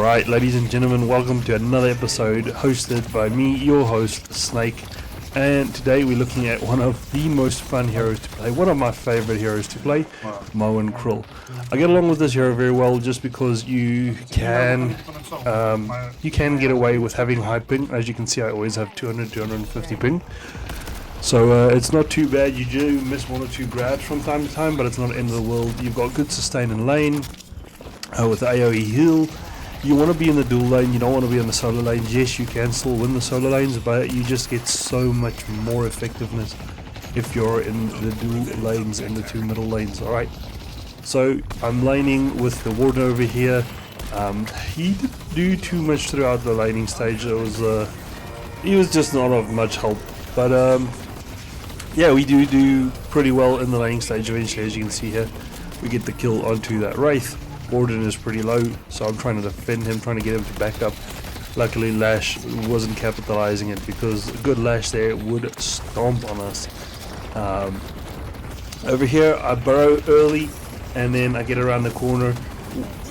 Alright, ladies and gentlemen, welcome to another episode hosted by me, your host, Snake. And today we're looking at one of the most fun heroes to play, one of my favorite heroes to play, mo&Krill. I get along with this hero very well just because you can get away with having high ping. As you can see, I always have 200-250 ping. So it's not too bad. You do miss one or two grabs from time to time, but it's not the end of the world. You've got good sustain in lane with the AoE heal. You want to be in the dual lane, you don't want to be in the solo lanes. Yes, you can still win the solo lanes, but you just get so much more effectiveness if you're in the dual lanes and the two middle lanes. Alright, so I'm laning with the warden over here. He didn't do too much throughout the laning stage. He was just not of much help, but yeah, we do pretty well in the laning stage eventually. As you can see here, we get the kill onto that Wraith. Warden is pretty low, so I'm trying to defend him, trying to get him to back up. Luckily Lash wasn't capitalizing it, because a good Lash there would stomp on us. Over here I burrow early and then I get around the corner.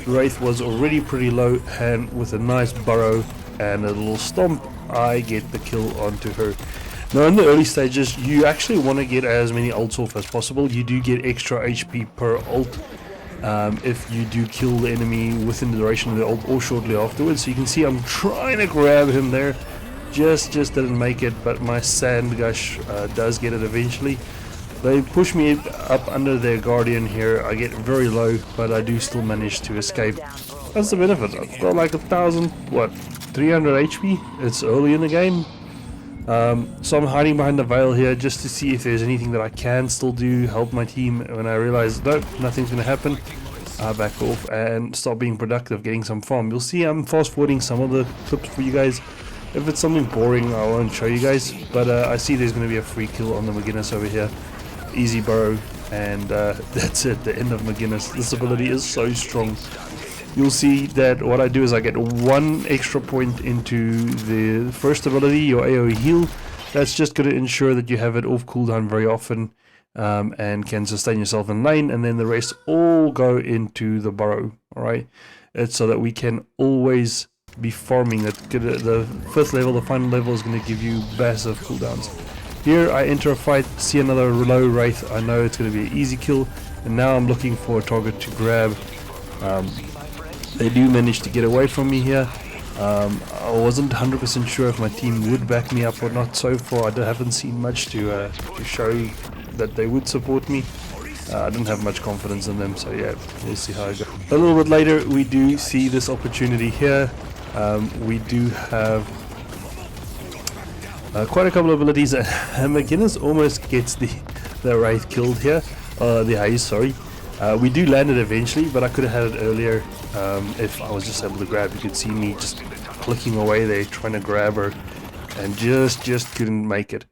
Wraith was already pretty low, and with a nice burrow and a little stomp I get the kill onto her. Now in the early stages you actually want to get as many ults off as possible. You do get extra HP per ult if you do kill the enemy within the duration of the ult or shortly afterwards. So you can see I'm trying to grab him there, just didn't make it, but my Sand Gush does get it eventually. They push me up under their Guardian here. I get very low, but I do still manage to escape. That's the benefit. I've got like 300 HP. It's early in the game. So I'm hiding behind the veil here just to see if there's anything that I can still do, help my team. When I realize nope, nothing's going to happen, I back off and start being productive, getting some farm. You'll see I'm fast forwarding some of the clips for you guys. If it's something boring I won't show you guys, but I see there's going to be a free kill on the McGinnis over here. Easy burrow, and that's it, the end of McGinnis. This ability is so strong. You'll see that what I do is I get one extra point into the first ability, your AoE heal. That's just going to ensure that you have it off cooldown very often and can sustain yourself in lane, and then the rest all go into the burrow. Alright, it's so that we can always be farming. That the 5th level, the final level, is going to give you massive cooldowns. Here I enter a fight, see another low Wraith. I know it's going to be an easy kill, and now I'm looking for a target to grab. They do manage to get away from me here. I wasn't 100% sure if my team would back me up or not. So far I haven't seen much to show that they would support me. I didn't have much confidence in them, so yeah, we'll see how it goes. A little bit later we do see this opportunity here. We do have quite a couple of abilities, and McGinnis almost gets the Wraith killed here. The Haze, sorry. We do land it eventually, but I could have had it earlier if I was just able to grab. You could see me just clicking away there trying to grab her, and just couldn't make it.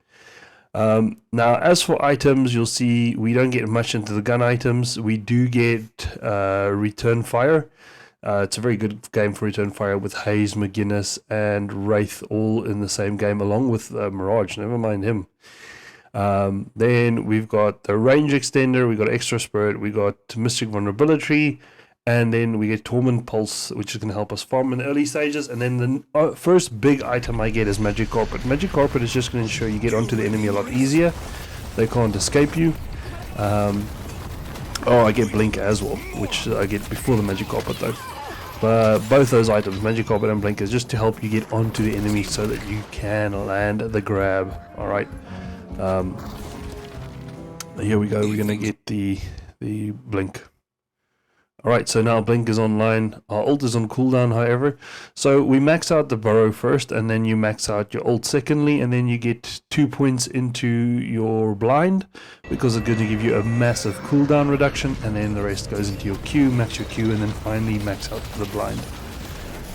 Now as for items, you'll see we don't get much into the gun items. We do get return fire. It's a very good game for return fire with Haze, McGinnis and Wraith all in the same game, along with Mirage, never mind him. Then we've got the range extender, we got extra spirit, we got mystic vulnerability, and then we get torment pulse, which is going to help us farm in the early stages. And then the first big item I get is magic carpet. Magic carpet is just going to ensure you get onto the enemy a lot easier. They can't escape you. I get blink as well, which I get before the magic carpet though. But both those items, magic carpet and blink, is just to help you get onto the enemy so that you can land the grab. Alright. Here we go, we're going to get the blink. Alright, so now blink is online. Our ult is on cooldown, however. So we max out the burrow first, and then you max out your ult secondly, and then you get 2 points into your blind, because it's going to give you a massive cooldown reduction, and then the rest goes into your Q, max your Q, and then finally max out the blind.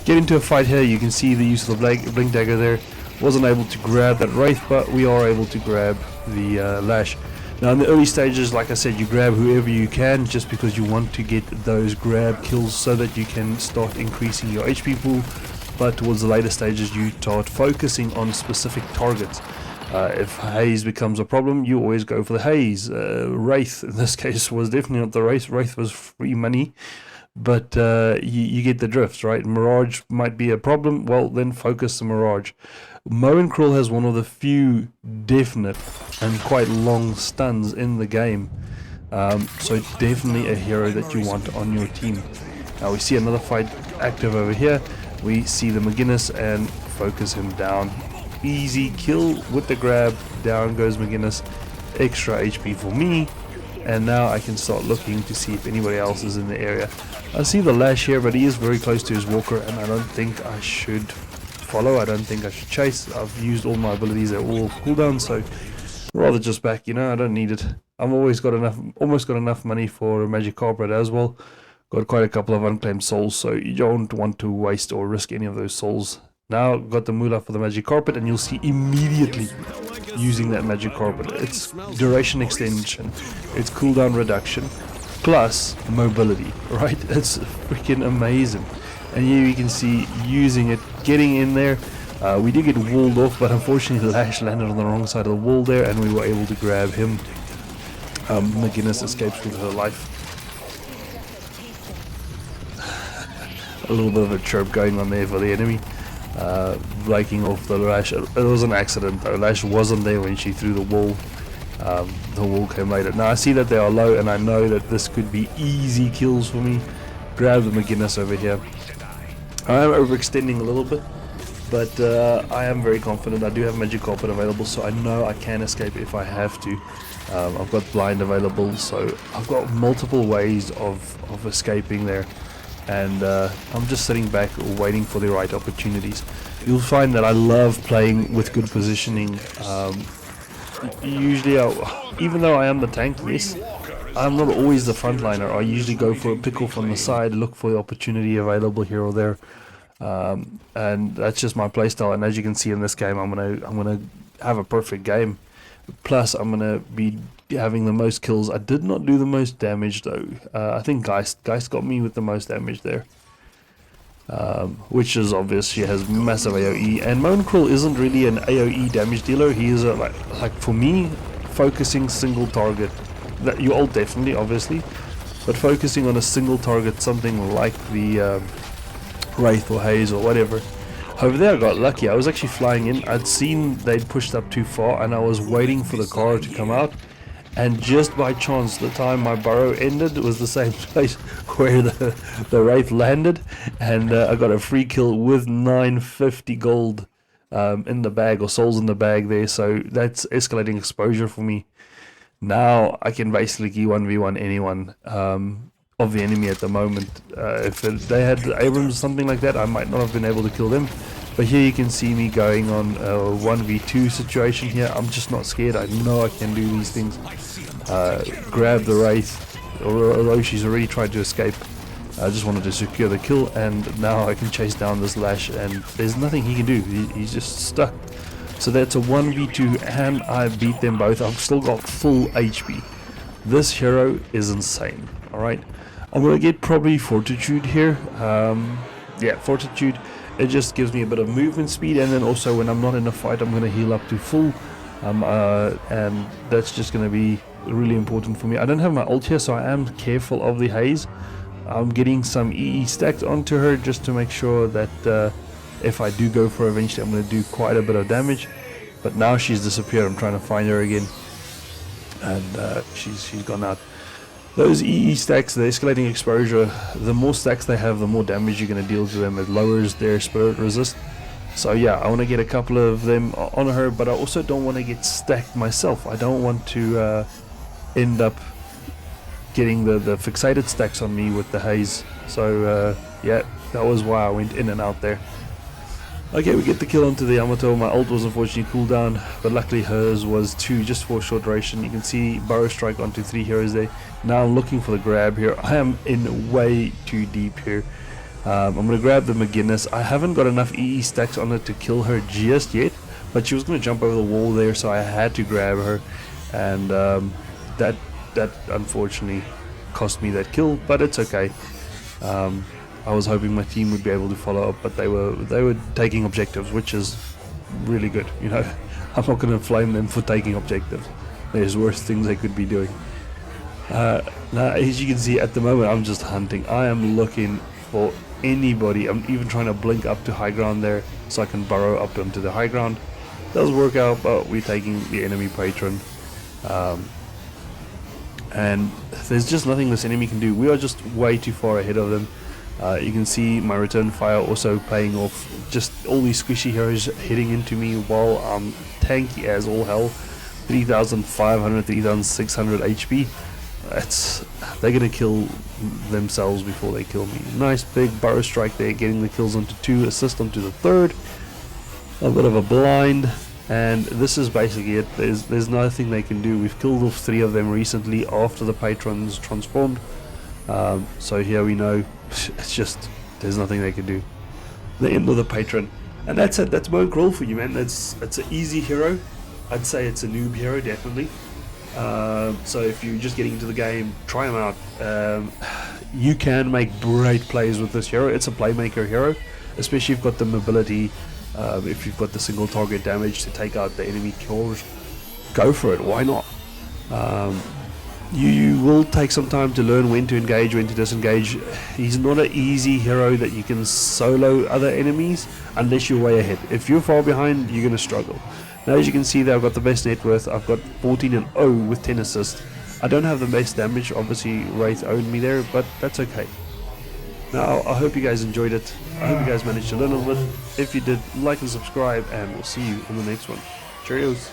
Get into a fight here, you can see the use of the blink dagger there. Wasn't able to grab that Wraith, but we are able to grab the Lash. Now in the early stages, like I said, you grab whoever you can, just because you want to get those grab kills so that you can start increasing your HP pool. But towards the later stages you start focusing on specific targets. If Haze becomes a problem, you always go for the Haze. Wraith in this case was definitely not the Wraith. Wraith was free money. but you get the drift, right? Mirage might be a problem. Well, then focus the Mirage. mo&Krill has one of the few definite and quite long stuns in the game. So definitely a hero that you want on your team. Now we see another fight active over here. We see the McGinnis and focus him down. Easy kill with the grab. Down goes McGinnis. Extra HP for me. And now I can start looking to see if anybody else is in the area. I see the Lash here, but he is very close to his walker, and I don't think I should follow. I don't think I should chase. I've used all my abilities at all cooldown, so rather just back, you know, I don't need it. I've almost got enough money for a magic carpet as well. Got quite a couple of unclaimed souls, so you don't want to waste or risk any of those souls. Now got the moolah for the magic carpet, and you'll see immediately using that magic carpet. It's duration extension, it's cooldown reduction, plus mobility, right? It's freaking amazing. And here you can see using it, getting in there. We did get walled off, but unfortunately Lash landed on the wrong side of the wall there, and we were able to grab him. McGinnis escapes with her life. A little bit of a chirp going on there for the enemy. Breaking off the Lash. It was an accident though. Lash wasn't there when she threw the wall. The wall came later. Now I see that they are low, and I know that this could be easy kills for me. Grab the McGinnis over here. I am overextending a little bit, but I am very confident. I do have magic carpet available, so I know I can escape if I have to. I've got blind available, so I've got multiple ways of escaping there. And I'm just sitting back waiting for the right opportunities. You'll find that I love playing with good positioning. Usually, even though I am the tank, yes, I'm not always the frontliner. I usually go for a pickle from the side, look for the opportunity available here or there, and that's just my playstyle. And as you can see in this game, I'm gonna have a perfect game. Plus, I'm gonna be having the most kills. I did not do the most damage though. I think Geist got me with the most damage there, which is obvious. She has massive AoE, and mo&Krill isn't really an AoE damage dealer. He is a, like for me, focusing single target. That you all definitely, obviously, but focusing on a single target, something like the Wraith or Haze or whatever. Over there I got lucky. I was actually flying in. I'd seen they'd pushed up too far, and I was waiting for the car to come out. And just by chance, the time my burrow ended was the same place where the Wraith landed, and I got a free kill with 950 gold in the bag, or souls in the bag there. So that's escalating exposure for me. Now I can basically 1v1 anyone of the enemy at the moment. If they had Abrams or something like that, I might not have been able to kill them. But here you can see me going on a 1v2 situation here. I'm just not scared. I know I can do these things. Grab the Wraith, although she's already tried to escape. I just wanted to secure the kill, and now I can chase down this Lash, and there's nothing he can do. He's just stuck. So that's a 1v2, and I beat them both. I've still got full HP. This hero is insane. Alright, I'm going to get probably Fortitude here. Yeah, Fortitude. It just gives me a bit of movement speed, and then also when I'm not in a fight, I'm going to heal up to full. And that's just going to be really important for me. I don't have my ult here, so I am careful of the Haze. I'm getting some EE stacked onto her just to make sure that if I do go for her eventually, I'm going to do quite a bit of damage. But now she's disappeared. I'm trying to find her again, and she's gone out. Those EE stacks, the escalating exposure, the more stacks they have, the more damage you're going to deal to them. It lowers their spirit resist. So yeah, I want to get a couple of them on her, but I also don't want to get stacked myself. I don't want to end up getting the fixated stacks on me with the Haze. So yeah, that was why I went in and out there. Okay, we get the kill onto the Yamato. My ult was unfortunately cooldown, but luckily hers was 2 just for a short duration. You can see Burrow Strike onto 3 heroes there. Now I'm looking for the grab here. I am in way too deep here. I'm going to grab the McGinnis. I haven't got enough EE stacks on it to kill her just yet, but she was going to jump over the wall there, so I had to grab her, and that unfortunately cost me that kill, but it's okay. I was hoping my team would be able to follow up, but they were taking objectives, which is really good. You know, I'm not going to flame them for taking objectives. There's worse things they could be doing. Now, as you can see at the moment, I'm just hunting. I am looking for anybody. I'm even trying to blink up to high ground there so I can burrow up onto the high ground. Doesn't work out, but we're taking the enemy patron. And there's just nothing this enemy can do. We are just way too far ahead of them. You can see my return fire also paying off. Just all these squishy heroes hitting into me while I'm tanky as all hell. 3,500, 3,600 HP. They're gonna kill themselves before they kill me. Nice big burrow strike there, getting the kills onto 2, assist onto the 3rd. A bit of a blind, and this is basically it. There's nothing they can do. We've killed off 3 of them recently after the patrons transformed. So here we know it's just there's nothing they can do. The end of the patron, and that's it. That's mo&Krill for you, man. It's an easy hero. I'd say it's a noob hero, definitely. So if you're just getting into the game, try him out. You can make great plays with this hero. It's a playmaker hero, especially if you've got the mobility. If you've got the single target damage to take out the enemy kills, go for it. Why not? You will take some time to learn when to engage, when to disengage. He's not an easy hero that you can solo other enemies unless you're way ahead. If you're far behind, you're going to struggle. Now, as you can see there, I've got the best net worth. I've got 14-0 with 10 assists. I don't have the best damage. Obviously, Wraith owned me there, but that's okay. Now, I hope you guys enjoyed it. I hope you guys managed to learn a little bit. If you did, like and subscribe, and we'll see you in the next one. Cheerios.